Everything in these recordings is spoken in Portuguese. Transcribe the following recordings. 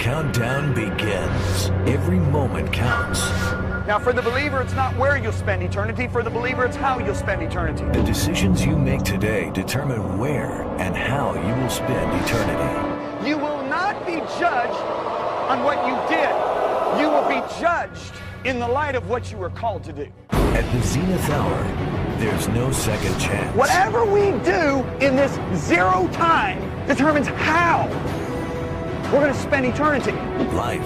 countdown begins. Every moment counts. Now, for the believer, it's not where you'll spend eternity. For the believer, it's how you'll spend eternity. The decisions you make today determine where and how you will spend eternity. You will not be judged on what you did. You will be judged in the light of what you were called to do. At the zenith hour, there's no second chance. Whatever we do in this zero time determines how we're going to spend eternity. Life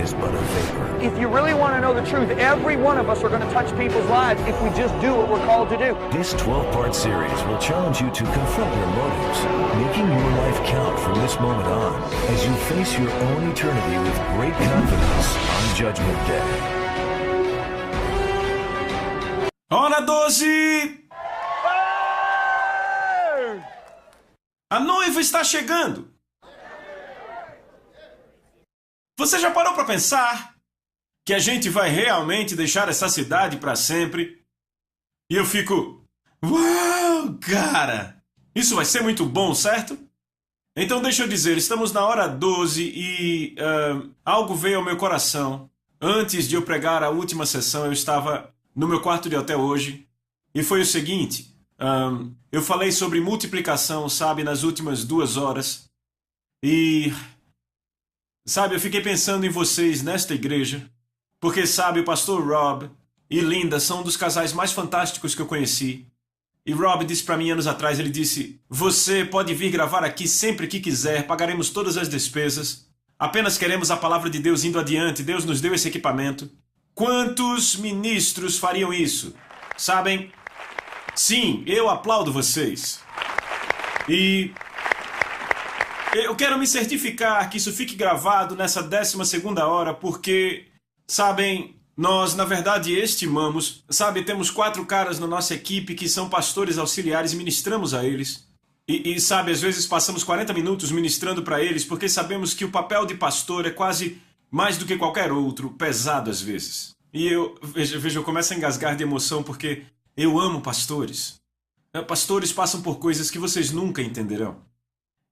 is but a vapor. If you really want to know the truth, every one of us are going to touch people's lives if we just do what we're called to do. This 12-part series will challenge you to confront your motives, making your life count from this moment on as you face your own eternity with great confidence on Judgment Day. Hora 12! A noiva está chegando. Você já parou para pensar que a gente vai realmente deixar essa cidade para sempre? E eu fico, uau, cara! Isso vai ser muito bom, certo? Então deixa eu dizer, estamos na hora 12 e algo veio ao meu coração. Antes de eu pregar a última sessão, eu estava no meu quarto de hotel hoje, e foi o seguinte, eu falei sobre multiplicação, sabe, nas últimas 2 horas, e, sabe, eu fiquei pensando em vocês nesta igreja, porque, sabe, o pastor Rob e Linda são um dos casais mais fantásticos que eu conheci, e Rob disse para mim anos atrás, ele disse, você pode vir gravar aqui sempre que quiser, pagaremos todas as despesas, apenas queremos a palavra de Deus indo adiante, Deus nos deu esse equipamento. Quantos ministros fariam isso? Sabem? Sim, eu aplaudo vocês. E eu quero me certificar que isso fique gravado nessa 12ª hora, porque, sabem, nós, na verdade, estimamos, sabe, temos 4 caras na nossa equipe que são pastores auxiliares e ministramos a eles. E sabe, às vezes passamos 40 minutos ministrando para eles, porque sabemos que o papel de pastor é quase mais do que qualquer outro, pesado às vezes. E veja, eu começo a engasgar de emoção porque eu amo pastores. Pastores passam por coisas que vocês nunca entenderão.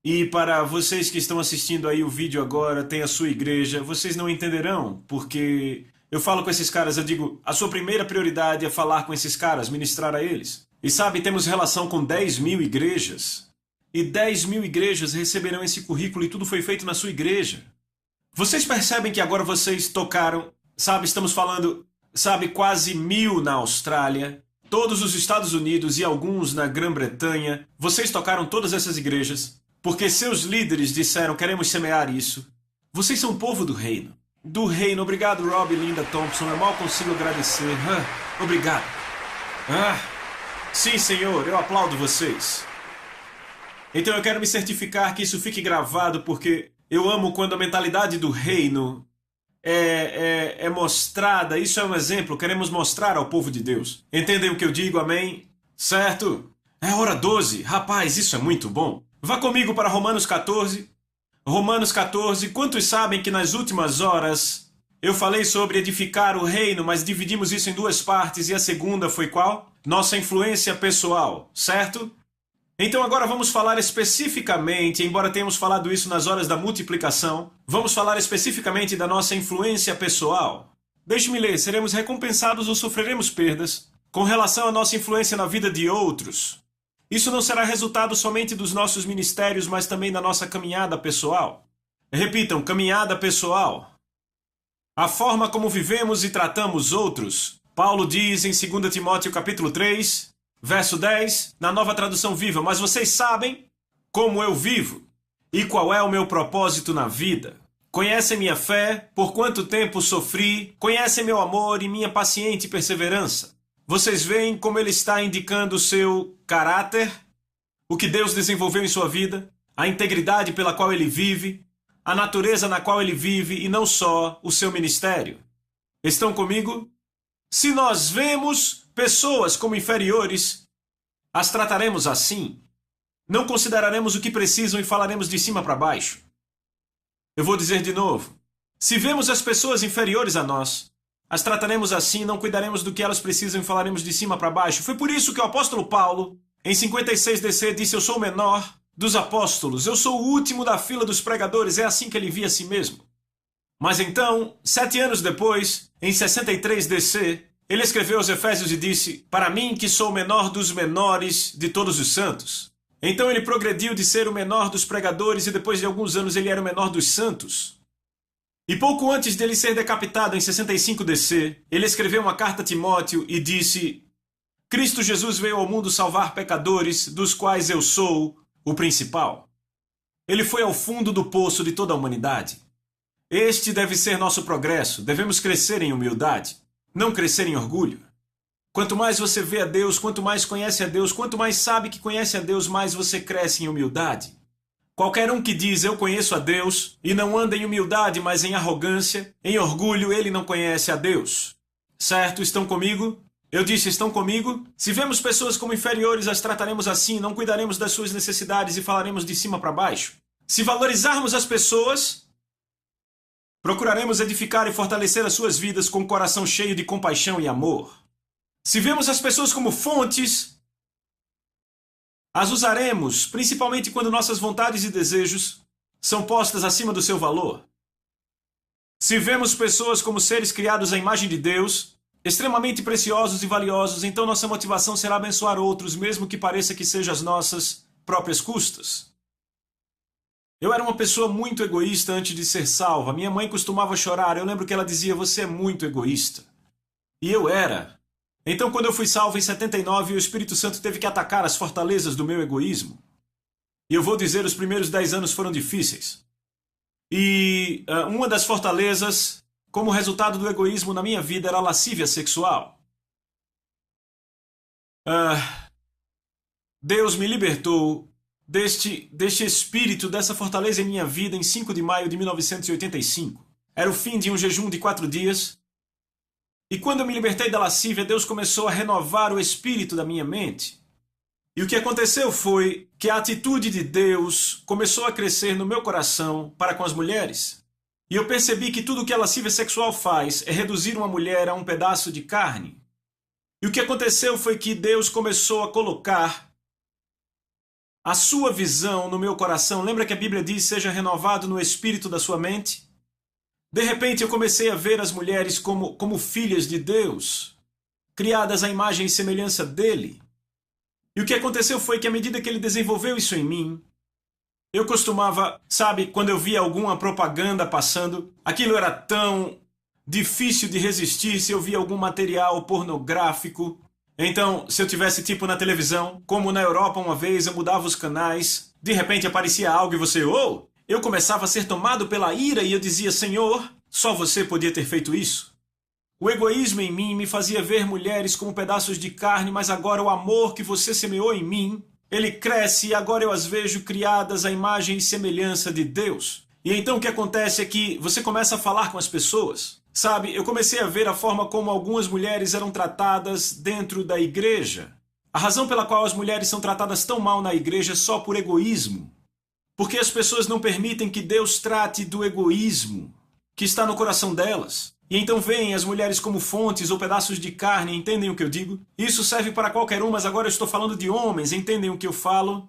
E para vocês que estão assistindo aí o vídeo agora, tem a sua igreja, vocês não entenderão, porque eu falo com esses caras, eu digo, a sua primeira prioridade é falar com esses caras, ministrar a eles. E sabe, temos relação com 10.000 igrejas. E 10.000 igrejas receberão esse currículo e tudo foi feito na sua igreja. Vocês percebem que agora vocês tocaram, sabe, estamos falando, sabe, quase 1.000 na Austrália, todos os Estados Unidos e alguns na Grã-Bretanha. Vocês tocaram todas essas igrejas, porque seus líderes disseram, queremos semear isso. Vocês são povo do reino. Do reino, obrigado Rob e Linda Thompson, eu mal consigo agradecer. Obrigado. Sim, Senhor, eu aplaudo vocês. Então eu quero me certificar que isso fique gravado, porque eu amo quando a mentalidade do reino é mostrada. Isso é um exemplo, queremos mostrar ao povo de Deus. Entendem o que eu digo, amém? Certo? É hora 12. Rapaz, isso é muito bom. Vá comigo para Romanos 14. Romanos 14. Quantos sabem que nas últimas horas eu falei sobre edificar o reino, mas dividimos isso em 2 partes e a segunda foi qual? Nossa influência pessoal, certo? Então agora vamos falar especificamente, embora tenhamos falado isso nas horas da multiplicação, vamos falar especificamente da nossa influência pessoal. Deixe-me ler, seremos recompensados ou sofreremos perdas com relação à nossa influência na vida de outros. Isso não será resultado somente dos nossos ministérios, mas também da nossa caminhada pessoal. Repitam, caminhada pessoal. A forma como vivemos e tratamos outros. Paulo diz em 2 Timóteo capítulo 3... Verso 10, na Nova Tradução Viva, mas vocês sabem como eu vivo e qual é o meu propósito na vida. Conhecem minha fé, por quanto tempo sofri, conhecem meu amor e minha paciente perseverança. Vocês veem como ele está indicando o seu caráter, o que Deus desenvolveu em sua vida, a integridade pela qual ele vive, a natureza na qual ele vive e não só o seu ministério. Estão comigo? Se nós vemos pessoas como inferiores, as trataremos assim. Não consideraremos o que precisam e falaremos de cima para baixo. Eu vou dizer de novo. Se vemos as pessoas inferiores a nós, as trataremos assim, não cuidaremos do que elas precisam e falaremos de cima para baixo. Foi por isso que o apóstolo Paulo, em 56 DC, disse, eu sou o menor dos apóstolos, eu sou o último da fila dos pregadores. É assim que ele via a si mesmo. Mas então, 7 anos depois, em 63 DC, ele escreveu aos Efésios e disse: para mim que sou o menor dos menores de todos os santos. Então ele progrediu de ser o menor dos pregadores e depois de alguns anos ele era o menor dos santos. E pouco antes dele ser decapitado em 65 DC, ele escreveu uma carta a Timóteo e disse: Cristo Jesus veio ao mundo salvar pecadores, dos quais eu sou o principal. Ele foi ao fundo do poço de toda a humanidade. Este deve ser nosso progresso. Devemos crescer em humildade, não crescer em orgulho. Quanto mais você vê a Deus, quanto mais conhece a Deus, quanto mais sabe que conhece a Deus, mais você cresce em humildade. Qualquer um que diz eu conheço a Deus e não anda em humildade, mas em arrogância, em orgulho, ele não conhece a Deus. Certo? Estão comigo? Eu disse, estão comigo? Se vemos pessoas como inferiores, as trataremos assim, não cuidaremos das suas necessidades e falaremos de cima para baixo. Se valorizarmos as pessoas, procuraremos edificar e fortalecer as suas vidas com o coração cheio de compaixão e amor. Se vemos as pessoas como fontes, as usaremos, principalmente quando nossas vontades e desejos são postas acima do seu valor. Se vemos pessoas como seres criados à imagem de Deus, extremamente preciosos e valiosos, então nossa motivação será abençoar outros, mesmo que pareça que seja às nossas próprias custas. Eu era uma pessoa muito egoísta antes de ser salva. Minha mãe costumava chorar. Eu lembro que ela dizia, você é muito egoísta. E eu era. Então, quando eu fui salvo em 79, o Espírito Santo teve que atacar as fortalezas do meu egoísmo. E eu vou dizer, os primeiros 10 anos foram difíceis. E uma das fortalezas, como resultado do egoísmo na minha vida, era a lascívia sexual. Deus me libertou deste espírito, dessa fortaleza em minha vida em 5 de maio de 1985. Era o fim de um jejum de 4 dias. E quando eu me libertei da lascívia, Deus começou a renovar o espírito da minha mente. E o que aconteceu foi que a atitude de Deus começou a crescer no meu coração para com as mulheres. E eu percebi que tudo o que a lascívia sexual faz é reduzir uma mulher a um pedaço de carne. E o que aconteceu foi que Deus começou a colocar a sua visão no meu coração. Lembra que a Bíblia diz, seja renovado no espírito da sua mente? De repente eu comecei a ver as mulheres como filhas de Deus, criadas à imagem e semelhança dele. E o que aconteceu foi que à medida que ele desenvolveu isso em mim, eu costumava, sabe, quando eu via alguma propaganda passando, aquilo era tão difícil de resistir se eu via algum material pornográfico. Então, se eu tivesse tipo na televisão, como na Europa uma vez, eu mudava os canais, de repente aparecia algo e você, eu começava a ser tomado pela ira e eu dizia, Senhor, só você podia ter feito isso. O egoísmo em mim me fazia ver mulheres como pedaços de carne, mas agora o amor que você semeou em mim, ele cresce e agora eu as vejo criadas à imagem e semelhança de Deus. E então o que acontece é que você começa a falar com as pessoas. Sabe, eu comecei a ver a forma como algumas mulheres eram tratadas dentro da igreja. A razão pela qual as mulheres são tratadas tão mal na igreja é só por egoísmo. Porque as pessoas não permitem que Deus trate do egoísmo que está no coração delas. E então veem as mulheres como fontes ou pedaços de carne, entendem o que eu digo? Isso serve para qualquer um, mas agora eu estou falando de homens, entendem o que eu falo?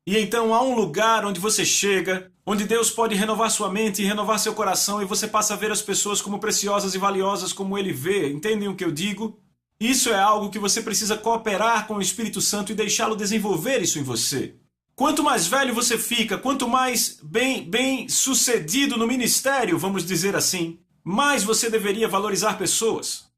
E então há um lugar onde você chega, onde Deus pode renovar sua mente e renovar seu coração, e você passa a ver as pessoas como preciosas e valiosas como Ele vê, entendem o que eu digo? Isso é algo que você precisa cooperar com o Espírito Santo e deixá-lo desenvolver isso em você. Quanto mais velho você fica, quanto mais bem sucedido no ministério, vamos dizer assim, mais você deveria valorizar pessoas.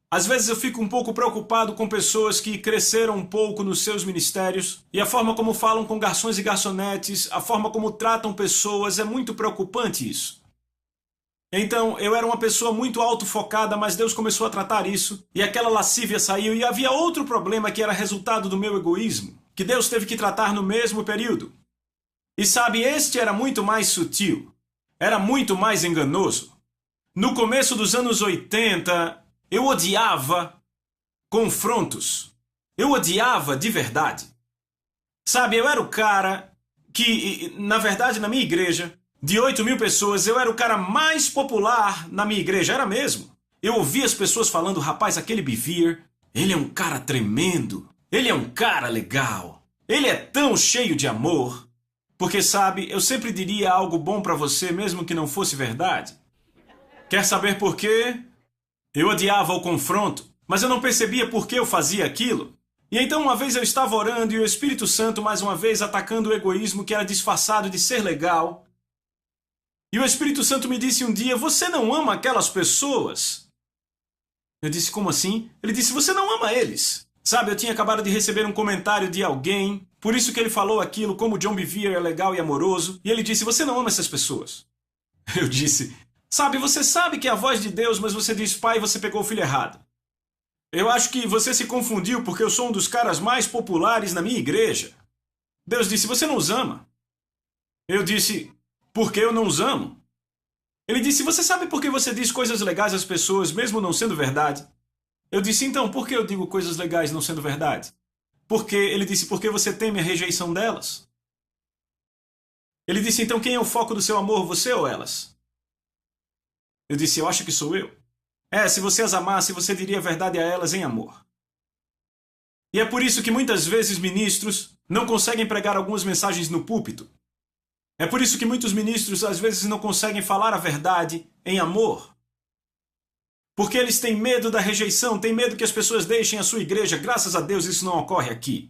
Às vezes eu fico um pouco preocupado com pessoas que cresceram um pouco nos seus ministérios e a forma como falam com garçons e garçonetes, a forma como tratam pessoas, é muito preocupante isso. Então, eu era uma pessoa muito autofocada, mas Deus começou a tratar isso e aquela lascívia saiu e havia outro problema que era resultado do meu egoísmo, que Deus teve que tratar no mesmo período. E sabe, este era muito mais sutil, era muito mais enganoso. No começo dos anos 80, eu odiava confrontos. Eu odiava de verdade. Sabe, eu era o cara que, na verdade, na minha igreja, de 8.000 pessoas, eu era o cara mais popular na minha igreja, era mesmo. Eu ouvia as pessoas falando, rapaz, aquele Bevere, ele é um cara tremendo, ele é um cara legal, ele é tão cheio de amor. Porque, sabe, eu sempre diria algo bom pra você, mesmo que não fosse verdade. Quer saber por quê? Eu odiava o confronto, mas eu não percebia por que eu fazia aquilo. E então uma vez eu estava orando e o Espírito Santo mais uma vez atacando o egoísmo que era disfarçado de ser legal. E o Espírito Santo me disse um dia, você não ama aquelas pessoas? Eu disse, como assim? Ele disse, você não ama eles. Sabe, eu tinha acabado de receber um comentário de alguém, por isso que ele falou aquilo, como John Bevere é legal e amoroso, e ele disse, você não ama essas pessoas. Eu disse, sabe, você sabe que é a voz de Deus, mas você diz, pai, você pegou o filho errado. Eu acho que você se confundiu porque eu sou um dos caras mais populares na minha igreja. Deus disse, você não os ama. Eu disse, por que eu não os amo? Ele disse, você sabe por que você diz coisas legais às pessoas, mesmo não sendo verdade? Eu disse, então, por que eu digo coisas legais não sendo verdade? Ele disse, porque você teme a rejeição delas. Ele disse, então quem é o foco do seu amor, você ou elas? Eu disse, eu acho que sou eu. Se você as amasse, você diria a verdade a elas em amor. E é por isso que muitas vezes ministros não conseguem pregar algumas mensagens no púlpito. É por isso que muitos ministros às vezes não conseguem falar a verdade em amor. Porque eles têm medo da rejeição, têm medo que as pessoas deixem a sua igreja. Graças a Deus isso não ocorre aqui.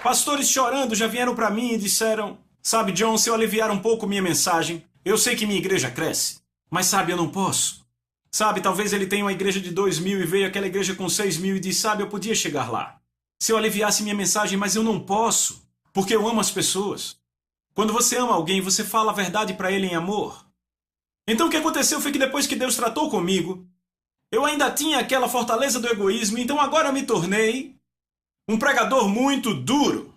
Pastores chorando já vieram para mim e disseram, sabe, John, se eu aliviar um pouco minha mensagem, eu sei que minha igreja cresce, mas sabe, eu não posso. Sabe, talvez ele tenha uma igreja de 2.000 e veio aquela igreja com 6.000 e diz, sabe, eu podia chegar lá. Se eu aliviasse minha mensagem, mas eu não posso, porque eu amo as pessoas. Quando você ama alguém, você fala a verdade para ele em amor. Então o que aconteceu foi que depois que Deus tratou comigo, eu ainda tinha aquela fortaleza do egoísmo, então agora eu me tornei um pregador muito duro.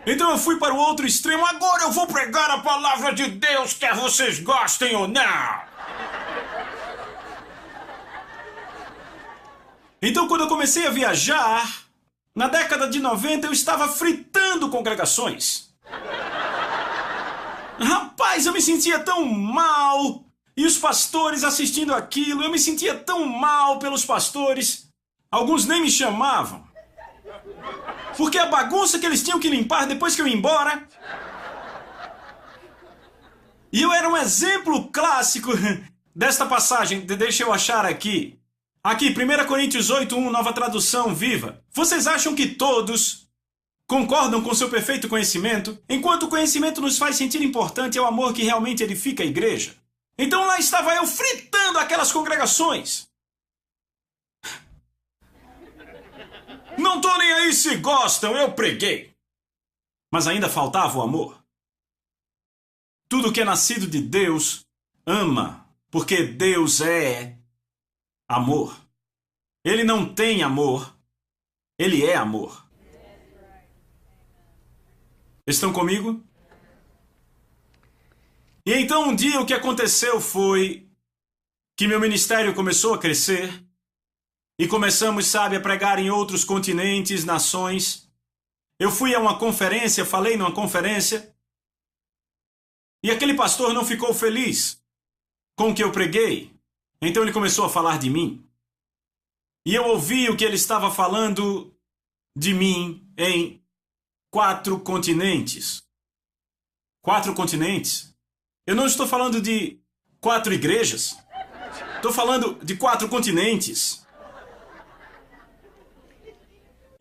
Então eu fui para o outro extremo, agora eu vou pregar a palavra de Deus, quer vocês gostem ou não. Então quando eu comecei a viajar, na década de 90 eu estava fritando congregações. Rapaz, eu me sentia tão mal, e os pastores assistindo aquilo, eu me sentia tão mal pelos pastores, alguns nem me chamavam. Porque a bagunça que eles tinham que limpar depois que eu ia embora. E eu era um exemplo clássico desta passagem. Deixa eu achar aqui. Aqui, 1 Coríntios 8:1, nova tradução viva. Vocês acham que todos concordam com seu perfeito conhecimento? Enquanto o conhecimento nos faz sentir importante, é o amor que realmente edifica a igreja. Então lá estava eu fritando aquelas congregações. Não tô nem aí se gostam, eu preguei. Mas ainda faltava o amor. Tudo que é nascido de Deus ama, porque Deus é amor. Ele não tem amor, ele é amor. Estão comigo? E então um dia o que aconteceu foi que meu ministério começou a crescer. E começamos, sabe, a pregar em outros continentes, nações. Eu fui a uma conferência, falei numa conferência. E aquele pastor não ficou feliz com o que eu preguei. Então ele começou a falar de mim. E eu ouvi o que ele estava falando de mim em 4 continentes. 4 continentes? Eu não estou falando de 4 igrejas. Estou falando de 4 continentes.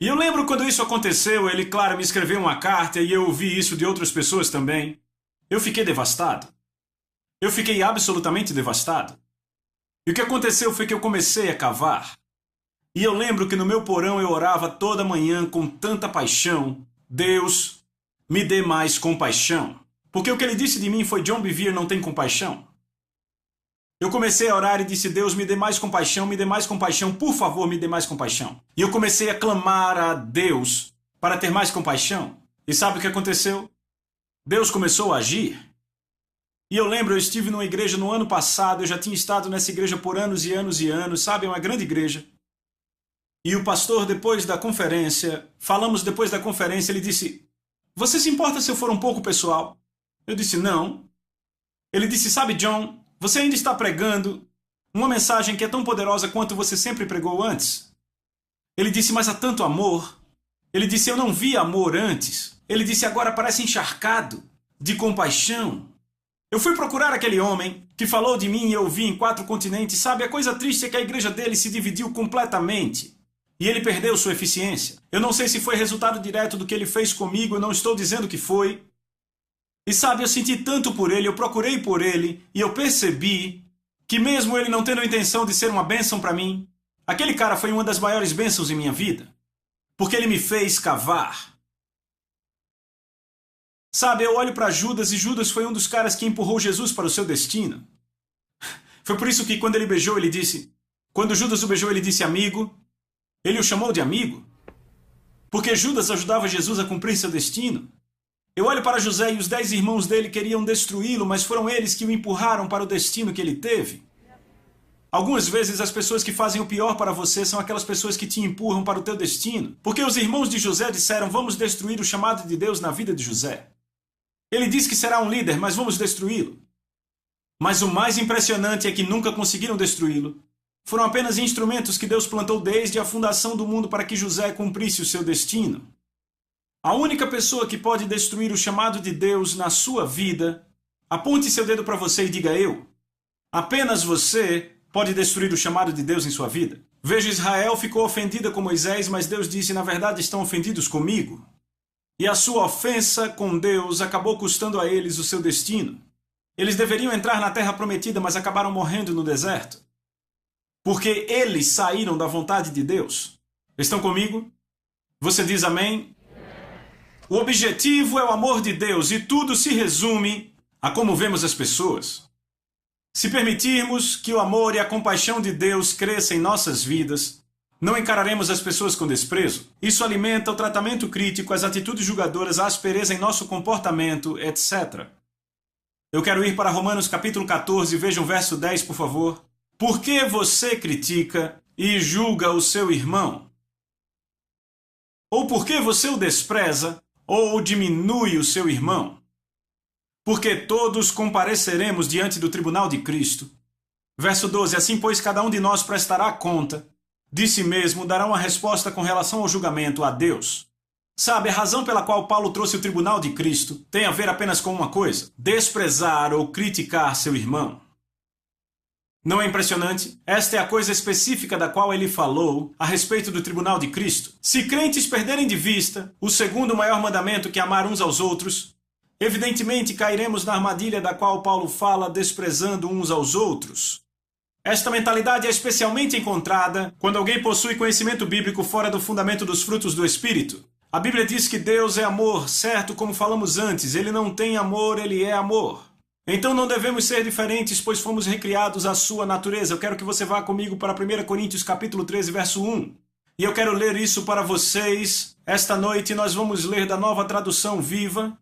E eu lembro quando isso aconteceu, ele, claro, me escreveu uma carta e eu ouvi isso de outras pessoas também. Eu fiquei devastado. Eu fiquei absolutamente devastado. E o que aconteceu foi que eu comecei a cavar. E eu lembro que no meu porão eu orava toda manhã com tanta paixão. Deus, me dê mais compaixão. Porque o que ele disse de mim foi, John Bevere não tem compaixão. Eu comecei a orar e disse, Deus, me dê mais compaixão, por favor, me dê mais compaixão. E eu comecei a clamar a Deus para ter mais compaixão. E sabe o que aconteceu? Deus começou a agir. E eu lembro, eu estive numa igreja no ano passado, eu já tinha estado nessa igreja por anos e anos e anos, sabe, é uma grande igreja. E o pastor, depois da conferência, ele disse, você se importa se eu for um pouco pessoal? Eu disse, não. Ele disse, sabe, John, você ainda está pregando uma mensagem que é tão poderosa quanto você sempre pregou antes. Ele disse, mas há tanto amor. Ele disse, eu não vi amor antes. Ele disse, agora parece encharcado. de compaixão. Eu fui procurar aquele homem que falou de mim e eu vi em 4 continentes. Sabe, a coisa triste é que a igreja dele se dividiu completamente. E ele perdeu sua eficiência. Eu não sei se foi resultado direto do que ele fez comigo, eu não estou dizendo que foi. E sabe, eu senti tanto por ele, eu procurei por ele, e eu percebi que mesmo ele não tendo a intenção de ser uma bênção para mim, aquele cara foi uma das maiores bênçãos em minha vida. Porque ele me fez cavar. Sabe, eu olho para Judas e Judas foi um dos caras que empurrou Jesus para o seu destino. Foi por isso que quando ele beijou, ele disse... Quando Judas o beijou, ele disse amigo. Ele o chamou de amigo. Porque Judas ajudava Jesus a cumprir seu destino. Eu olho para José e os 10 irmãos dele queriam destruí-lo, mas foram eles que o empurraram para o destino que ele teve. Algumas vezes as pessoas que fazem o pior para você são aquelas pessoas que te empurram para o teu destino. Porque os irmãos de José disseram, vamos destruir o chamado de Deus na vida de José. Ele diz que será um líder, mas vamos destruí-lo. Mas o mais impressionante é que nunca conseguiram destruí-lo. Foram apenas instrumentos que Deus plantou desde a fundação do mundo para que José cumprisse o seu destino. A única pessoa que pode destruir o chamado de Deus na sua vida, aponte seu dedo para você e diga eu. Apenas você pode destruir o chamado de Deus em sua vida. Veja, Israel ficou ofendida com Moisés, mas Deus disse, na verdade estão ofendidos comigo. E a sua ofensa com Deus acabou custando a eles o seu destino. Eles deveriam entrar na terra prometida, mas acabaram morrendo no deserto. Porque eles saíram da vontade de Deus. Estão comigo? Você diz amém? O objetivo é o amor de Deus e tudo se resume a como vemos as pessoas. Se permitirmos que o amor e a compaixão de Deus cresçam em nossas vidas, não encararemos as pessoas com desprezo. Isso alimenta o tratamento crítico, as atitudes julgadoras, a aspereza em nosso comportamento, etc. Eu quero ir para Romanos capítulo 14, vejam o verso 10, por favor. Por que você critica e julga o seu irmão? Ou por que você o despreza ou diminui o seu irmão? Porque todos compareceremos diante do tribunal de Cristo. Verso 12, assim pois cada um de nós prestará conta de si mesmo, dará uma resposta com relação ao julgamento a Deus. Sabe, a razão pela qual Paulo trouxe o tribunal de Cristo tem a ver apenas com uma coisa: desprezar ou criticar seu irmão. Não é impressionante? Esta é a coisa específica da qual ele falou a respeito do tribunal de Cristo. Se crentes perderem de vista o segundo maior mandamento, que é amar uns aos outros, evidentemente cairemos na armadilha da qual Paulo fala, desprezando uns aos outros. Esta mentalidade é especialmente encontrada quando alguém possui conhecimento bíblico fora do fundamento dos frutos do Espírito. A Bíblia diz que Deus é amor, certo? Como falamos antes, ele não tem amor, ele é amor. Então não devemos ser diferentes, pois fomos recriados à sua natureza. Eu quero que você vá comigo para 1 Coríntios capítulo 13, verso 1. E eu quero ler isso para vocês. Esta noite nós vamos ler da Nova Tradução Viva.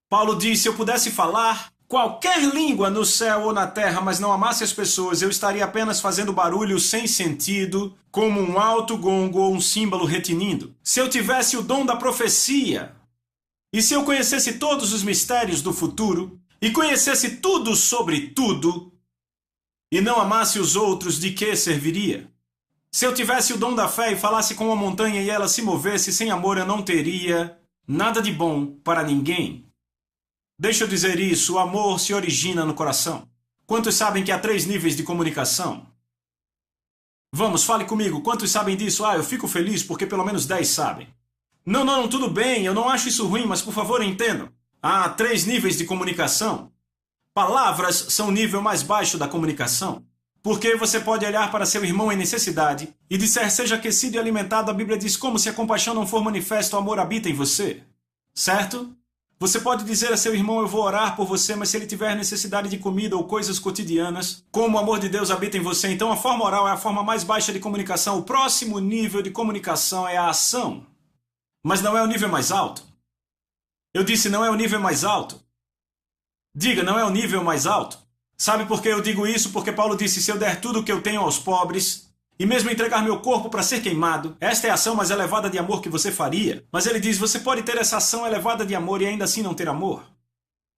Paulo diz, se eu pudesse falar qualquer língua no céu ou na terra, mas não amasse as pessoas, eu estaria apenas fazendo barulho sem sentido, como um alto gongo ou um símbolo retinindo. Se eu tivesse o dom da profecia, e se eu conhecesse todos os mistérios do futuro, e conhecesse tudo sobre tudo, e não amasse os outros, de que serviria? Se eu tivesse o dom da fé e falasse com uma montanha e ela se movesse, sem amor eu não teria nada de bom para ninguém. Deixa eu dizer isso, o amor se origina no coração. Quantos sabem que há 3 níveis de comunicação? Vamos, fale comigo, quantos sabem disso? Eu fico feliz porque pelo menos 10 sabem. Não, tudo bem, eu não acho isso ruim, mas por favor entendam. Há 3 níveis de comunicação. Palavras são o nível mais baixo da comunicação. Porque você pode olhar para seu irmão em necessidade e disser, seja aquecido e alimentado, a Bíblia diz, como se a compaixão não for manifesta, o amor habita em você. Certo? Você pode dizer a seu irmão, eu vou orar por você, mas se ele tiver necessidade de comida ou coisas cotidianas, como o amor de Deus habita em você, então a forma oral é a forma mais baixa de comunicação. O próximo nível de comunicação é a ação. Mas não é o nível mais alto. Eu disse, não é o nível mais alto. Diga, não é o nível mais alto. Sabe por que eu digo isso? Porque Paulo disse, se eu der tudo o que eu tenho aos pobres, e mesmo entregar meu corpo para ser queimado, esta é a ação mais elevada de amor que você faria. Mas ele diz, você pode ter essa ação elevada de amor e ainda assim não ter amor.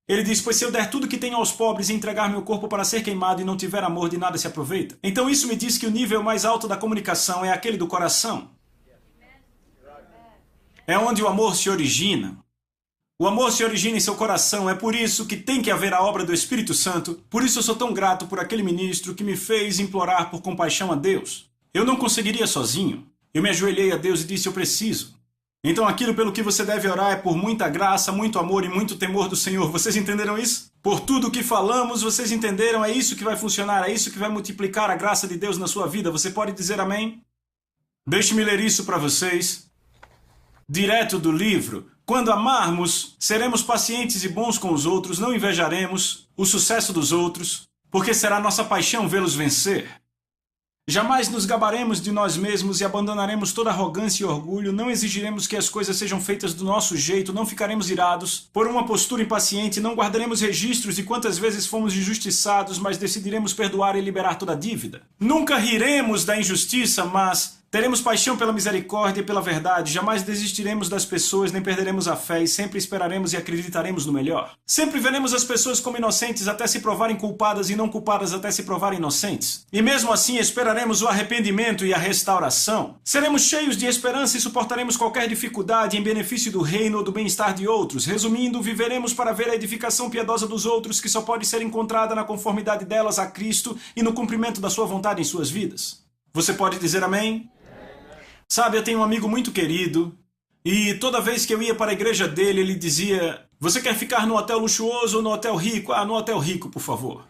Ele diz, pois se eu der tudo o que tenho aos pobres e entregar meu corpo para ser queimado e não tiver amor, de nada se aproveita. Então isso me diz que o nível mais alto da comunicação é aquele do coração. É onde o amor se origina. O amor se origina em seu coração, é por isso que tem que haver a obra do Espírito Santo. Por isso eu sou tão grato por aquele ministro que me fez implorar por compaixão a Deus. Eu não conseguiria sozinho. Eu me ajoelhei a Deus e disse, eu preciso. Então aquilo pelo que você deve orar é por muita graça, muito amor e muito temor do Senhor. Vocês entenderam isso? Por tudo o que falamos, vocês entenderam? É isso que vai funcionar, é isso que vai multiplicar a graça de Deus na sua vida. Você pode dizer amém? Deixe-me ler isso para vocês. Direto do livro. Quando amarmos, seremos pacientes e bons com os outros, não invejaremos o sucesso dos outros, porque será nossa paixão vê-los vencer. Jamais nos gabaremos de nós mesmos e abandonaremos toda arrogância e orgulho, não exigiremos que as coisas sejam feitas do nosso jeito, não ficaremos irados por uma postura impaciente, não guardaremos registros de quantas vezes fomos injustiçados, mas decidiremos perdoar e liberar toda a dívida. Nunca riremos da injustiça, mas teremos paixão pela misericórdia e pela verdade, jamais desistiremos das pessoas, nem perderemos a fé e sempre esperaremos e acreditaremos no melhor. Sempre veremos as pessoas como inocentes até se provarem culpadas e não culpadas até se provarem inocentes. E mesmo assim esperaremos o arrependimento e a restauração. Seremos cheios de esperança e suportaremos qualquer dificuldade em benefício do reino ou do bem-estar de outros. Resumindo, viveremos para ver a edificação piedosa dos outros que só pode ser encontrada na conformidade delas a Cristo e no cumprimento da sua vontade em suas vidas. Você pode dizer amém? Sabe, eu tenho um amigo muito querido e toda vez que eu ia para a igreja dele, ele dizia, você quer ficar no hotel luxuoso ou no hotel rico? Ah, no hotel rico, por favor.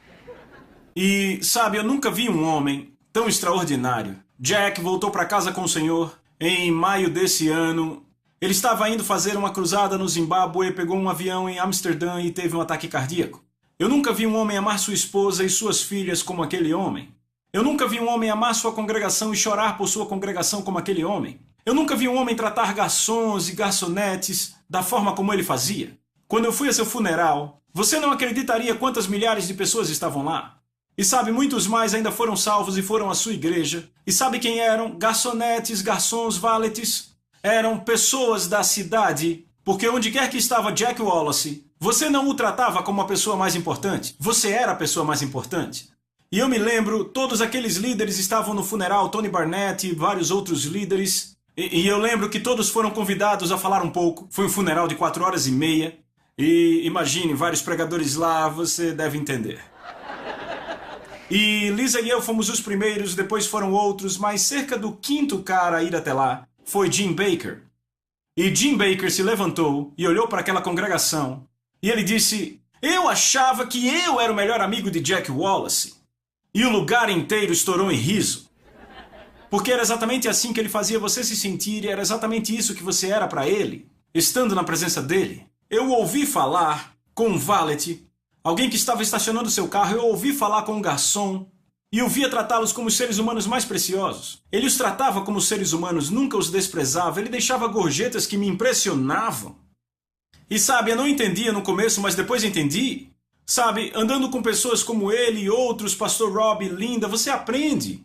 E, sabe, eu nunca vi um homem tão extraordinário. Jack voltou para casa com o Senhor em maio desse ano. Ele estava indo fazer uma cruzada no Zimbábue, pegou um avião em Amsterdã e teve um ataque cardíaco. Eu nunca vi um homem amar sua esposa e suas filhas como aquele homem. Eu nunca vi um homem amar sua congregação e chorar por sua congregação como aquele homem. Eu nunca vi um homem tratar garçons e garçonetes da forma como ele fazia. Quando eu fui a seu funeral, você não acreditaria quantas milhares de pessoas estavam lá. E sabe, muitos mais ainda foram salvos e foram à sua igreja. E sabe quem eram? Garçonetes, garçons, valetes. Eram pessoas da cidade, porque onde quer que estava Jack Wallace, você não o tratava como a pessoa mais importante. Você era a pessoa mais importante. E eu me lembro, todos aqueles líderes estavam no funeral, Tony Barnett e vários outros líderes. E eu lembro que todos foram convidados a falar um pouco. Foi um funeral de 4h30. E imagine, vários pregadores lá, você deve entender. E Lisa e eu fomos os primeiros, depois foram outros, mas cerca do quinto cara a ir até lá foi Jim Bakker. E Jim Bakker se levantou e olhou para aquela congregação. E ele disse, eu achava que eu era o melhor amigo de Jack Wallace. E o lugar inteiro estourou em riso. Porque era exatamente assim que ele fazia você se sentir e era exatamente isso que você era para ele, estando na presença dele. Eu ouvi falar com um valet, alguém que estava estacionando seu carro, eu ouvi falar com um garçom e eu via tratá-los como os seres humanos mais preciosos. Ele os tratava como seres humanos, nunca os desprezava, ele deixava gorjetas que me impressionavam. E sabe, eu não entendia no começo, mas depois entendi. Sabe, andando com pessoas como ele e outros, Pastor Rob e Linda, você aprende.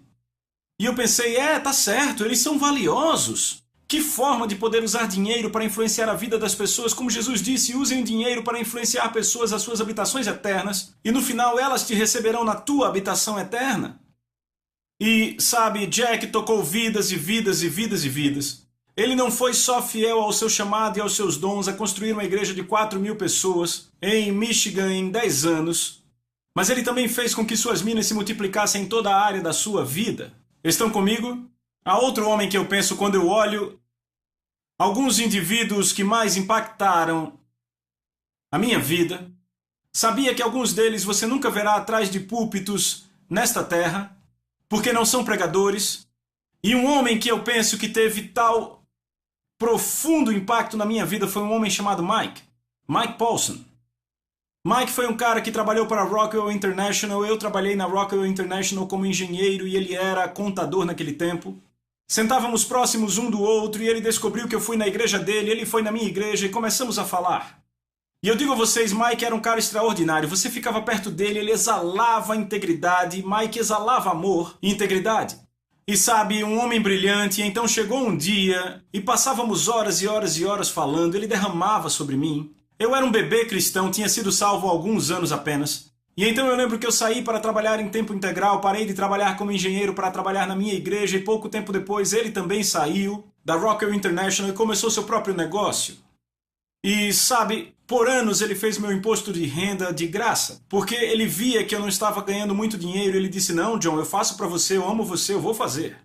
E eu pensei, tá certo, eles são valiosos. Que forma de poder usar dinheiro para influenciar a vida das pessoas, como Jesus disse, usem o dinheiro para influenciar pessoas às suas habitações eternas, e no final elas te receberão na tua habitação eterna. E, sabe, Jack tocou vidas e vidas e vidas e vidas. Ele não foi só fiel ao seu chamado e aos seus dons a construir uma igreja de 4.000 pessoas em Michigan em 10 anos, mas ele também fez com que suas minas se multiplicassem em toda a área da sua vida. Estão comigo? Há outro homem que eu penso quando eu olho alguns indivíduos que mais impactaram a minha vida. Sabia que alguns deles você nunca verá atrás de púlpitos nesta terra, porque não são pregadores. E um homem que eu penso que teve tal profundo impacto na minha vida foi um homem chamado Mike Paulson. Mike foi um cara que trabalhou para a Rockwell International. Eu trabalhei na Rockwell International como engenheiro e ele era contador naquele tempo. Sentávamos próximos um do outro e ele descobriu que eu fui na igreja dele, ele foi na minha igreja e começamos a falar. E eu digo a vocês, Mike era um cara extraordinário. Você ficava perto dele, ele exalava integridade. Mike exalava amor e integridade. E sabe, um homem brilhante. Então chegou um dia e passávamos horas e horas e horas falando. Ele derramava sobre mim. Eu era um bebê cristão, tinha sido salvo há alguns anos apenas. E então eu lembro que eu saí para trabalhar em tempo integral, parei de trabalhar como engenheiro para trabalhar na minha igreja e pouco tempo depois ele também saiu da Rockwell International e começou seu próprio negócio. E sabe, por anos ele fez meu imposto de renda de graça, porque ele via que eu não estava ganhando muito dinheiro. Ele disse: não, John, eu faço para você, eu amo você, eu vou fazer.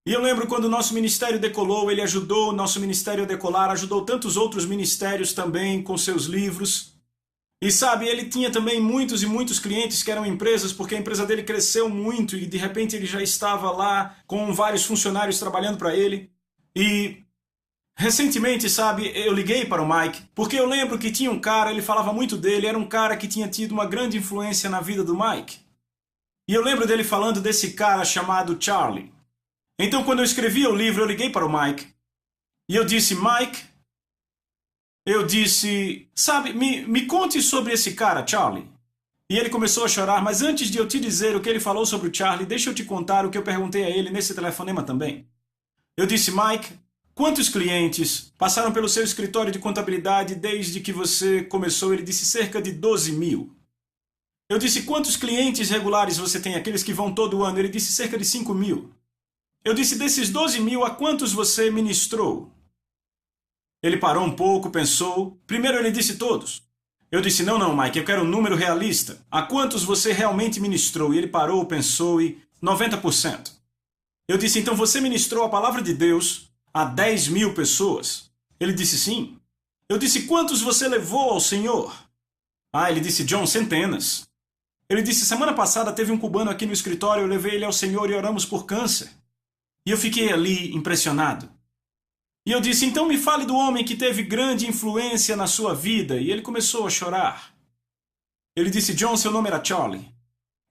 E eu lembro quando o nosso ministério decolou, ele ajudou o nosso ministério a decolar, ajudou tantos outros ministérios também com seus livros. E sabe, ele tinha também muitos e muitos clientes que eram empresas, porque a empresa dele cresceu muito e de repente ele já estava lá com vários funcionários trabalhando para ele. E recentemente, sabe, eu liguei para o Mike, porque eu lembro que tinha um cara, ele falava muito dele, era um cara que tinha tido uma grande influência na vida do Mike. E eu lembro dele falando desse cara chamado Charlie. Então, quando eu escrevi o livro, eu liguei para o Mike. E eu disse: Mike, sabe, me conte sobre esse cara, Charlie. E ele começou a chorar, mas antes de eu te dizer o que ele falou sobre o Charlie, deixa eu te contar o que eu perguntei a ele nesse telefonema também. Eu disse: Mike, quantos clientes passaram pelo seu escritório de contabilidade desde que você começou? Ele disse: cerca de 12 mil. Eu disse: quantos clientes regulares você tem, aqueles que vão todo ano? Ele disse: cerca de 5 mil. Eu disse: desses 12 mil, a quantos você ministrou? Ele parou um pouco, pensou. Primeiro ele disse: todos. Eu disse: não, Mike, eu quero um número realista. A quantos você realmente ministrou? E ele parou, pensou e 90%. Eu disse: então você ministrou a palavra de Deus a 10 mil pessoas? Ele disse: sim. Eu disse: quantos você levou ao Senhor? Ele disse: John, centenas. Ele disse: semana passada teve um cubano aqui no escritório, eu levei ele ao Senhor e oramos por câncer. E eu fiquei ali impressionado. E eu disse: então me fale do homem que teve grande influência na sua vida. E ele começou a chorar. Ele disse: John, seu nome era Charlie.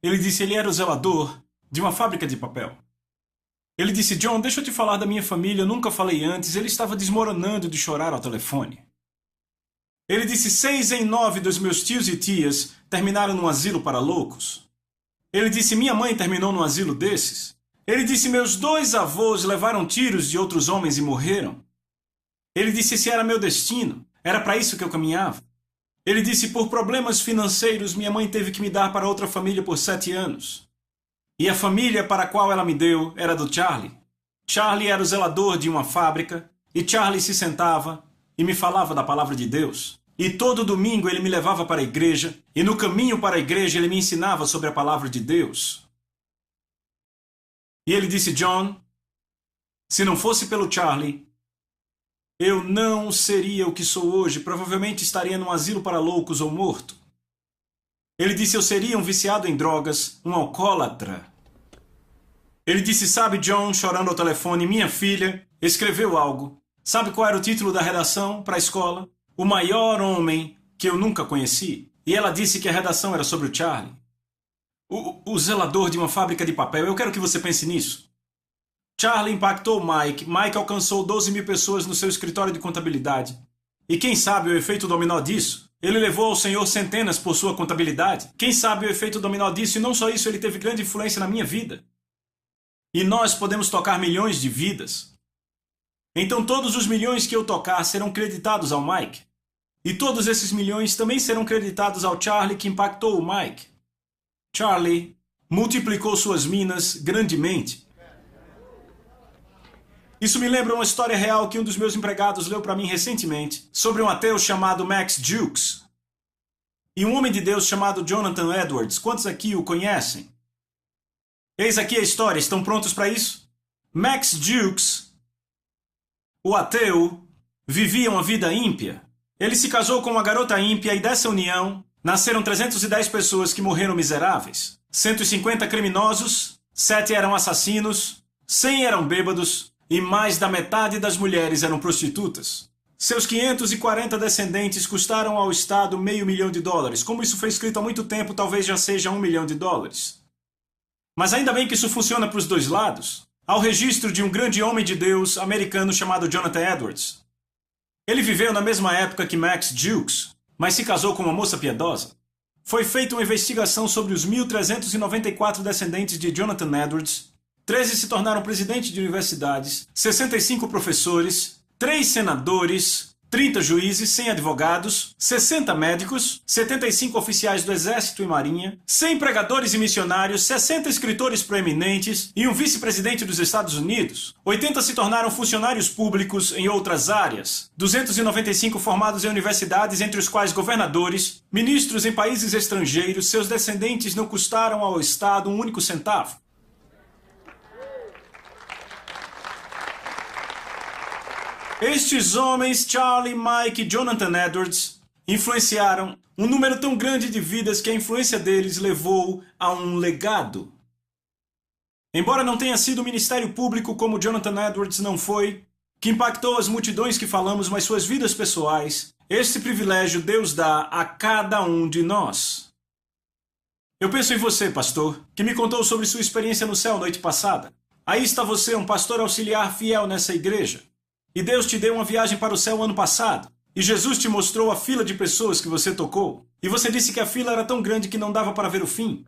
Ele disse: ele era o zelador de uma fábrica de papel. Ele disse: John, deixa eu te falar da minha família, eu nunca falei antes. Ele estava desmoronando de chorar ao telefone. Ele disse: 6 em 9 dos meus tios e tias terminaram num asilo para loucos. Ele disse: minha mãe terminou num asilo desses. Ele disse: meus 2 avós levaram tiros de outros homens e morreram. Ele disse: esse era meu destino, era para isso que eu caminhava. Ele disse: por problemas financeiros, minha mãe teve que me dar para outra família por 7 anos. E a família para a qual ela me deu era do Charlie. Charlie era o zelador de uma fábrica, e Charlie se sentava e me falava da palavra de Deus. E todo domingo ele me levava para a igreja, e no caminho para a igreja ele me ensinava sobre a palavra de Deus. E ele disse: John, se não fosse pelo Charlie, eu não seria o que sou hoje. Provavelmente estaria num asilo para loucos ou morto. Ele disse: eu seria um viciado em drogas, um alcoólatra. Ele disse: sabe, John, chorando ao telefone, minha filha escreveu algo. Sabe qual era o título da redação para a escola? O maior homem que eu nunca conheci. E ela disse que a redação era sobre o Charlie. O zelador de uma fábrica de papel. Eu quero que você pense nisso. Charlie impactou Mike. Mike alcançou 12 mil pessoas no seu escritório de contabilidade. E quem sabe o efeito dominó disso? Ele levou ao Senhor centenas por sua contabilidade. Quem sabe o efeito dominó disso? E não só isso, ele teve grande influência na minha vida. E nós podemos tocar milhões de vidas. Então todos os milhões que eu tocar serão creditados ao Mike. E todos esses milhões também serão creditados ao Charlie, que impactou o Mike. Charlie multiplicou suas minas grandemente. Isso me lembra uma história real que um dos meus empregados leu para mim recentemente, sobre um ateu chamado Max Jukes e um homem de Deus chamado Jonathan Edwards. Quantos aqui o conhecem? Eis aqui a história. Estão prontos para isso? Max Jukes, o ateu, vivia uma vida ímpia. Ele se casou com uma garota ímpia e dessa união nasceram 310 pessoas que morreram miseráveis. 150 criminosos, 7 eram assassinos, 100 eram bêbados e mais da metade das mulheres eram prostitutas. Seus 540 descendentes custaram ao Estado $500 mil. Como isso foi escrito há muito tempo, talvez já seja $1 milhão. Mas ainda bem que isso funciona para os dois lados. Há o registro de um grande homem de Deus americano chamado Jonathan Edwards. Ele viveu na mesma época que Max Jukes, mas se casou com uma moça piedosa. Foi feita uma investigação sobre os 1.394 descendentes de Jonathan Edwards. 13 se tornaram presidentes de universidades, 65 professores, 3 senadores, 30 juízes, 100 advogados, 60 médicos, 75 oficiais do Exército e Marinha, 100 pregadores e missionários, 60 escritores proeminentes e um vice-presidente dos Estados Unidos. 80 se tornaram funcionários públicos em outras áreas. 295 formados em universidades, entre os quais governadores, ministros em países estrangeiros, seus descendentes não custaram ao Estado um único centavo. Estes homens, Charlie, Mike e Jonathan Edwards, influenciaram um número tão grande de vidas que a influência deles levou a um legado. Embora não tenha sido o ministério público como Jonathan Edwards não foi, que impactou as multidões que falamos, mas suas vidas pessoais, este privilégio Deus dá a cada um de nós. Eu penso em você, pastor, que me contou sobre sua experiência no céu noite passada. Aí está você, um pastor auxiliar fiel nessa igreja. E Deus te deu uma viagem para o céu ano passado. E Jesus te mostrou a fila de pessoas que você tocou. E você disse que a fila era tão grande que não dava para ver o fim.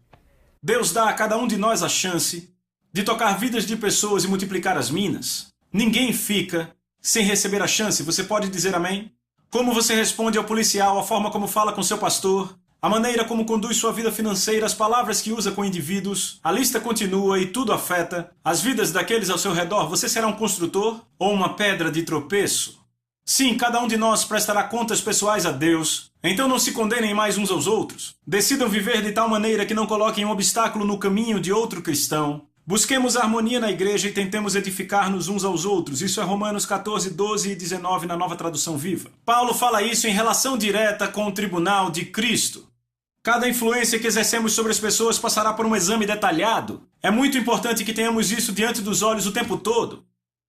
Deus dá a cada um de nós a chance de tocar vidas de pessoas e multiplicar as minas. Ninguém fica sem receber a chance. Você pode dizer amém? Como você responde ao policial, a forma como fala com seu pastor, a maneira como conduz sua vida financeira, as palavras que usa com indivíduos, a lista continua e tudo afeta as vidas daqueles ao seu redor. Você será um construtor ou uma pedra de tropeço? Sim, cada um de nós prestará contas pessoais a Deus. Então não se condenem mais uns aos outros. Decidam viver de tal maneira que não coloquem um obstáculo no caminho de outro cristão. Busquemos a harmonia na igreja e tentemos edificar-nos uns aos outros. Isso é Romanos 14, 12 e 19 na Nova Tradução Viva. Paulo fala isso em relação direta com o tribunal de Cristo. Cada influência que exercemos sobre as pessoas passará por um exame detalhado. É muito importante que tenhamos isso diante dos olhos o tempo todo.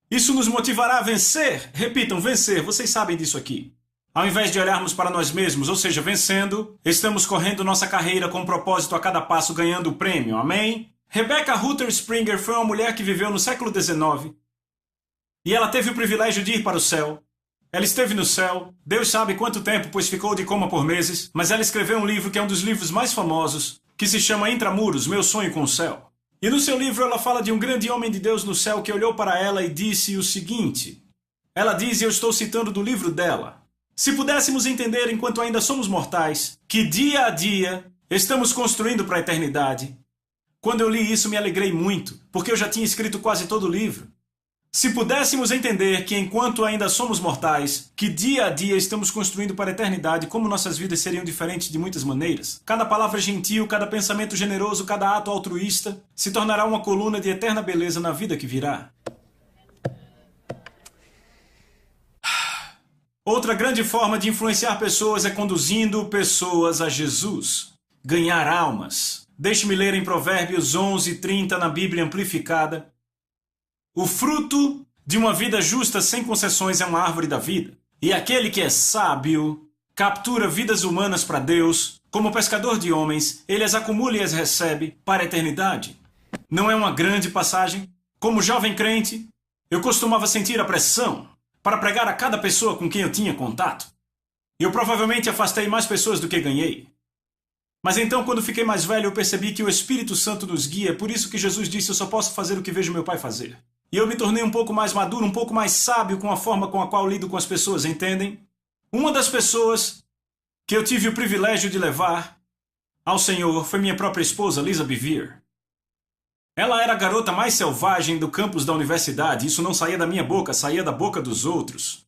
Isso nos motivará a vencer. Repitam, vencer. Vocês sabem disso aqui. Ao invés de olharmos para nós mesmos, ou seja, vencendo, estamos correndo nossa carreira com um propósito a cada passo, ganhando o prêmio. Amém? Rebecca Rutter Springer foi uma mulher que viveu no século XIX. E ela teve o privilégio de ir para o céu. Ela esteve no céu, Deus sabe quanto tempo, pois ficou de coma por meses, mas ela escreveu um livro que é um dos livros mais famosos, que se chama Intramuros, Meu Sonho com o Céu. E no seu livro ela fala de um grande homem de Deus no céu que olhou para ela e disse o seguinte. Ela diz, e eu estou citando do livro dela, se pudéssemos entender enquanto ainda somos mortais, que dia a dia estamos construindo para a eternidade. Quando eu li isso me alegrei muito, porque eu já tinha escrito quase todo o livro. Se pudéssemos entender que enquanto ainda somos mortais, que dia a dia estamos construindo para a eternidade, como nossas vidas seriam diferentes de muitas maneiras. Cada palavra gentil, cada pensamento generoso, cada ato altruísta se tornará uma coluna de eterna beleza na vida que virá. Outra grande forma de influenciar pessoas é conduzindo pessoas a Jesus. Ganhar almas. Deixe-me ler em Provérbios 11:30 na Bíblia Amplificada. O fruto de uma vida justa sem concessões é uma árvore da vida. E aquele que é sábio captura vidas humanas para Deus. Como pescador de homens, ele as acumula e as recebe para a eternidade. Não é uma grande passagem? Como jovem crente, eu costumava sentir a pressão para pregar a cada pessoa com quem eu tinha contato. E eu provavelmente afastei mais pessoas do que ganhei. Mas então, quando fiquei mais velho, eu percebi que o Espírito Santo nos guia. É por isso que Jesus disse, eu só posso fazer o que vejo meu Pai fazer. E eu me tornei um pouco mais maduro, um pouco mais sábio com a forma com a qual lido com as pessoas, entendem? Uma das pessoas que eu tive o privilégio de levar ao Senhor foi minha própria esposa, Lisa Bevere. Ela era a garota mais selvagem do campus da universidade. Isso não saía da minha boca, saía da boca dos outros.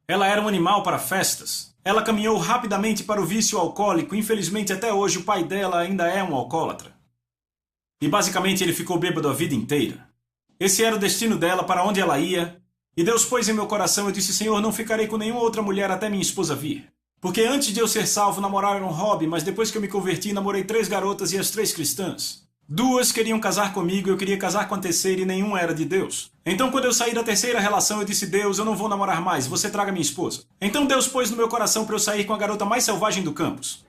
Ela era um animal para festas. Ela caminhou rapidamente para o vício alcoólico. Infelizmente, até hoje, o pai dela ainda é um alcoólatra. E basicamente ele ficou bêbado a vida inteira. Esse era o destino dela, para onde ela ia. E Deus pôs em meu coração, eu disse, Senhor, não ficarei com nenhuma outra mulher até minha esposa vir. Porque antes de eu ser salvo, namorar era um hobby, mas depois que eu me converti, namorei 3 garotas e as 3 cristãs. 2 queriam casar comigo, eu queria casar com a terceira e nenhuma era de Deus. Então quando eu saí da terceira relação, eu disse, Deus, eu não vou namorar mais, você traga minha esposa. Então Deus pôs no meu coração para eu sair com a garota mais selvagem do campus.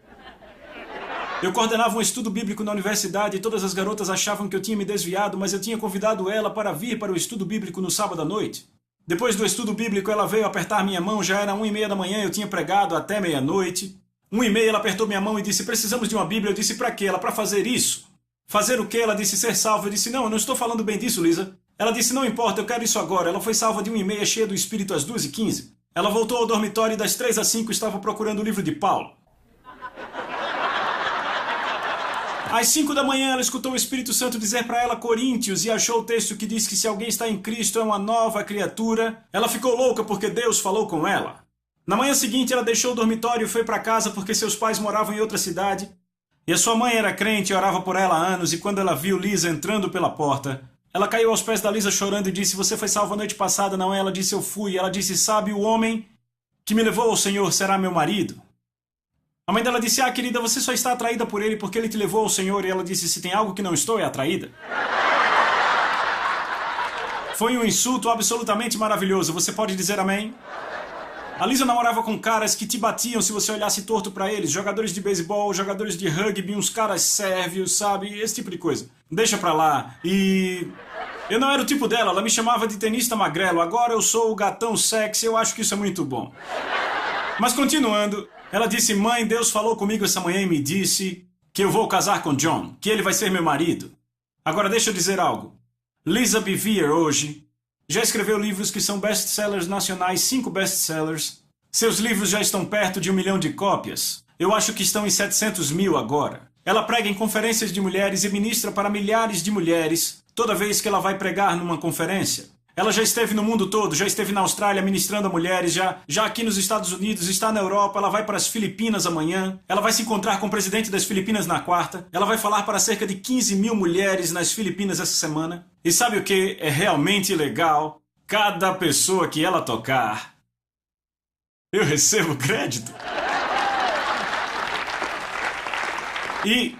Eu coordenava um estudo bíblico na universidade e todas as garotas achavam que eu tinha me desviado, mas eu tinha convidado ela para vir para o estudo bíblico no sábado à noite. Depois do estudo bíblico, ela veio apertar minha mão, já era 1:30 da manhã, eu tinha pregado até meia-noite. 1:30 ela apertou minha mão e disse, precisamos de uma Bíblia. Eu disse, para quê? Ela, para fazer isso. Fazer o quê? Ela disse, ser salva. Eu disse, não, eu não estou falando bem disso, Lisa. Ela disse, não importa, eu quero isso agora. Ela foi salva de 1:30, cheia do Espírito às 2:15. Ela voltou ao dormitório e das 3 às 5 estava procurando o livro de Paulo. Às 5 da manhã, ela escutou o Espírito Santo dizer para ela Coríntios e achou o texto que diz que se alguém está em Cristo é uma nova criatura. Ela ficou louca porque Deus falou com ela. Na manhã seguinte, ela deixou o dormitório e foi para casa porque seus pais moravam em outra cidade. E a sua mãe era crente e orava por ela há anos, e quando ela viu Lisa entrando pela porta, ela caiu aos pés da Lisa chorando e disse: "Você foi salva a noite passada, não é?" Ela disse: "Eu fui." E ela disse: "Sabe, o homem que me levou ao Senhor será meu marido." A mãe dela disse: "Ah, querida, você só está atraída por ele porque ele te levou ao Senhor." E ela disse: "Se tem algo que não estou, é atraída." Foi um insulto absolutamente maravilhoso. Você pode dizer amém? A Lisa namorava com caras que te batiam se você olhasse torto pra eles. Jogadores de beisebol, jogadores de rugby, uns caras sérvios, sabe? Esse tipo de coisa. Deixa pra lá. E... eu não era o tipo dela. Ela me chamava de tenista magrelo. Agora eu sou o gatão sexy. Eu acho que isso é muito bom. Mas continuando, ela disse: "Mãe, Deus falou comigo essa manhã e me disse que eu vou casar com John, que ele vai ser meu marido." Agora deixa eu dizer algo. Lisa Bevere hoje já escreveu livros que são best-sellers nacionais, 5 best-sellers. Seus livros já estão perto de 1 milhão de cópias. Eu acho que estão em 700 mil agora. Ela prega em conferências de mulheres e ministra para milhares de mulheres toda vez que ela vai pregar numa conferência. Ela já esteve no mundo todo, já esteve na Austrália ministrando a mulheres, já aqui nos Estados Unidos, está na Europa, ela vai para as Filipinas amanhã, ela vai se encontrar com o presidente das Filipinas na quarta, ela vai falar para cerca de 15 mil mulheres nas Filipinas essa semana. E sabe o que é realmente legal? Cada pessoa que ela tocar, eu recebo crédito. E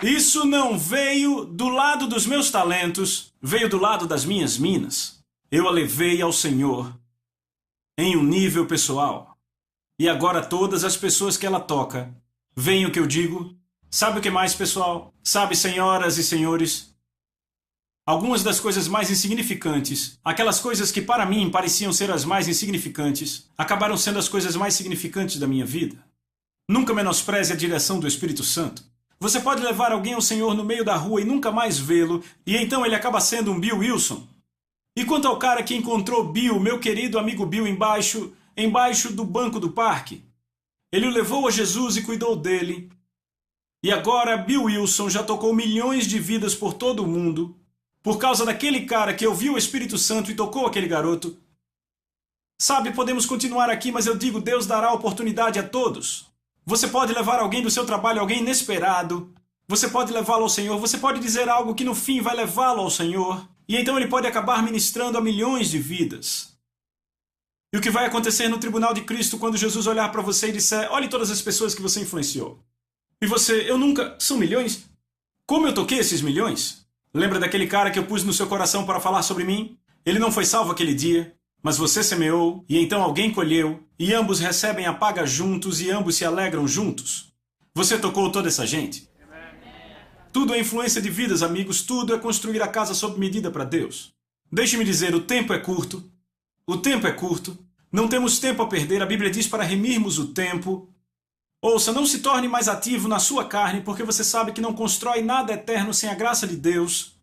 isso não veio do lado dos meus talentos, veio do lado das minhas minas. Eu a levei ao Senhor em um nível pessoal. E agora todas as pessoas que ela toca veem o que eu digo. Sabe o que mais, pessoal? Sabe, senhoras e senhores? Algumas das coisas mais insignificantes, aquelas coisas que para mim pareciam ser as mais insignificantes, acabaram sendo as coisas mais significantes da minha vida. Nunca menospreze a direção do Espírito Santo. Você pode levar alguém ao Senhor no meio da rua e nunca mais vê-lo, e então ele acaba sendo um Bill Wilson. E quanto ao cara que encontrou Bill, meu querido amigo Bill, embaixo do banco do parque, ele o levou a Jesus e cuidou dele. E agora Bill Wilson já tocou milhões de vidas por todo o mundo, por causa daquele cara que ouviu o Espírito Santo e tocou aquele garoto. Sabe, podemos continuar aqui, mas eu digo, Deus dará oportunidade a todos. Você pode levar alguém do seu trabalho, alguém inesperado. Você pode levá-lo ao Senhor. Você pode dizer algo que no fim vai levá-lo ao Senhor. E então ele pode acabar ministrando a milhões de vidas. E o que vai acontecer no tribunal de Cristo quando Jesus olhar para você e disser: olhe todas as pessoas que você influenciou. E você: eu nunca... São milhões? Como eu toquei esses milhões? Lembra daquele cara que eu pus no seu coração para falar sobre mim? Ele não foi salvo aquele dia. Mas você semeou, e então alguém colheu, e ambos recebem a paga juntos, e ambos se alegram juntos. Você tocou toda essa gente. Tudo é influência de vidas, amigos. Tudo é construir a casa sob medida para Deus. Deixe-me dizer, o tempo é curto. O tempo é curto. Não temos tempo a perder. A Bíblia diz para remirmos o tempo. Ouça, não se torne mais ativo na sua carne, porque você sabe que não constrói nada eterno sem a graça de Deus.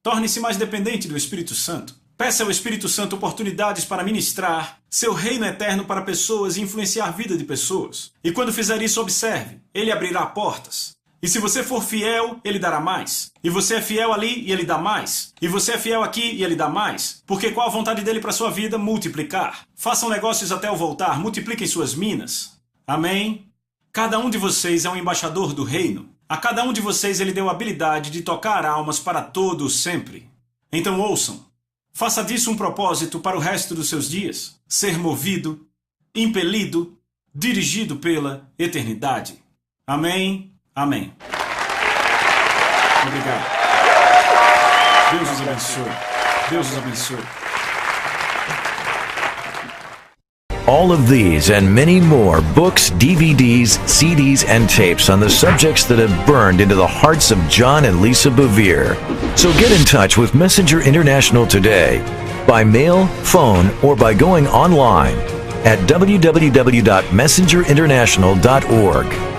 Torne-se mais dependente do Espírito Santo. Peça ao Espírito Santo oportunidades para ministrar seu reino eterno para pessoas e influenciar a vida de pessoas. E quando fizer isso, observe, ele abrirá portas. E se você for fiel, ele dará mais. E você é fiel ali e ele dá mais. E você é fiel aqui e ele dá mais. Porque qual a vontade dele para a sua vida? Multiplicar. Façam negócios até o voltar, multipliquem suas minas. Amém? Cada um de vocês é um embaixador do reino. A cada um de vocês ele deu a habilidade de tocar almas para todos sempre. Então ouçam. Faça disso um propósito para o resto dos seus dias. Ser movido, impelido, dirigido pela eternidade. Amém? Amém. Obrigado. Deus os abençoe. Deus os abençoe. All of these and many more books, DVDs, CDs, and tapes on the subjects that have burned into the hearts of John and Lisa Bevere. So get in touch with Messenger International today, by mail, phone, or by going online at www.messengerinternational.org.